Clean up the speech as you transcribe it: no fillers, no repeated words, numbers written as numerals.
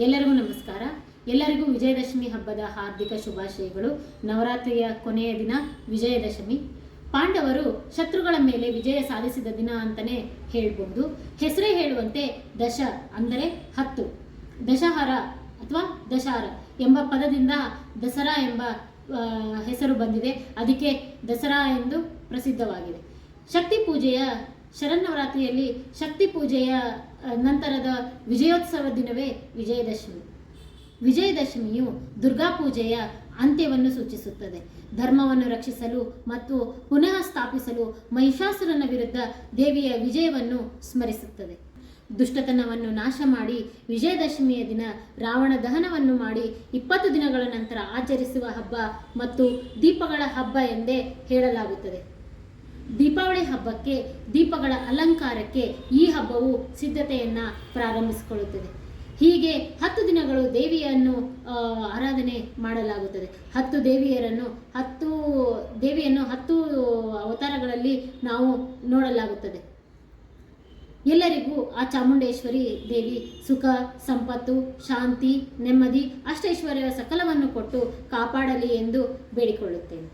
ಎಲ್ಲರಿಗೂ ನಮಸ್ಕಾರ. ಎಲ್ಲರಿಗೂ ವಿಜಯದಶಮಿ ಹಬ್ಬದ ಹಾರ್ದಿಕ ಶುಭಾಶಯಗಳು. ನವರಾತ್ರಿಯ ಕೊನೆಯ ದಿನ ವಿಜಯದಶಮಿ. ಪಾಂಡವರು ಶತ್ರುಗಳ ಮೇಲೆ ವಿಜಯ ಸಾಧಿಸಿದ ದಿನ ಅಂತಲೇ ಹೇಳ್ಬೋದು. ಹೆಸರೇ ಹೇಳುವಂತೆ ದಶ ಅಂದರೆ 10, ದಶಹರ ಅಥವಾ ದಶಾರ ಎಂಬ ಪದದಿಂದ ದಸರಾ ಎಂಬ ಹೆಸರು ಬಂದಿದೆ. ಅದಕ್ಕೆ ದಸರಾ ಎಂದು ಪ್ರಸಿದ್ಧವಾಗಿದೆ. ಶಕ್ತಿ ಪೂಜೆಯ ಶರನ್ನವರಾತ್ರಿಯಲ್ಲಿ ಶಕ್ತಿ ಪೂಜೆಯ ನಂತರದ ವಿಜಯೋತ್ಸವ ದಿನವೇ ವಿಜಯದಶಮಿ. ವಿಜಯದಶಮಿಯು ದುರ್ಗಾ ಪೂಜೆಯ ಅಂತ್ಯವನ್ನು ಸೂಚಿಸುತ್ತದೆ. ಧರ್ಮವನ್ನು ರಕ್ಷಿಸಲು ಮತ್ತು ಪುನಃ ಸ್ಥಾಪಿಸಲು ಮಹಿಷಾಸುರನ ವಿರುದ್ಧ ದೇವಿಯ ವಿಜಯವನ್ನು ಸ್ಮರಿಸುತ್ತದೆ. ದುಷ್ಟತನವನ್ನು ನಾಶ ಮಾಡಿ ವಿಜಯದಶಮಿಯ ದಿನ ರಾವಣ ದಹನವನ್ನು ಮಾಡಿ 20 ದಿನಗಳ ನಂತರ ಆಚರಿಸುವ ಹಬ್ಬ ಮತ್ತು ದೀಪಗಳ ಹಬ್ಬ ಎಂದೇ ಹೇಳಲಾಗುತ್ತದೆ. ದೀಪಾವಳಿ ಹಬ್ಬಕ್ಕೆ, ದೀಪಗಳ ಅಲಂಕಾರಕ್ಕೆ ಈ ಹಬ್ಬವು ಸಿದ್ಧತೆಯನ್ನು ಪ್ರಾರಂಭಿಸಿಕೊಳ್ಳುತ್ತದೆ. ಹೀಗೆ 10 ದಿನಗಳು ದೇವಿಯನ್ನು ಆರಾಧನೆ ಮಾಡಲಾಗುತ್ತದೆ. 10 ದೇವಿಯನ್ನು 10 ಅವತಾರಗಳಲ್ಲಿ ನಾವು ನೋಡಲಾಗುತ್ತದೆ. ಎಲ್ಲರಿಗೂ ಆ ಚಾಮುಂಡೇಶ್ವರಿ ದೇವಿ ಸುಖ, ಸಂಪತ್ತು, ಶಾಂತಿ, ನೆಮ್ಮದಿ, ಅಷ್ಟೈಶ್ವರ್ಯ ಸಕಲವನ್ನು ಕೊಟ್ಟು ಕಾಪಾಡಲಿ ಎಂದು ಬೇಡಿಕೊಳ್ಳುತ್ತೇನೆ.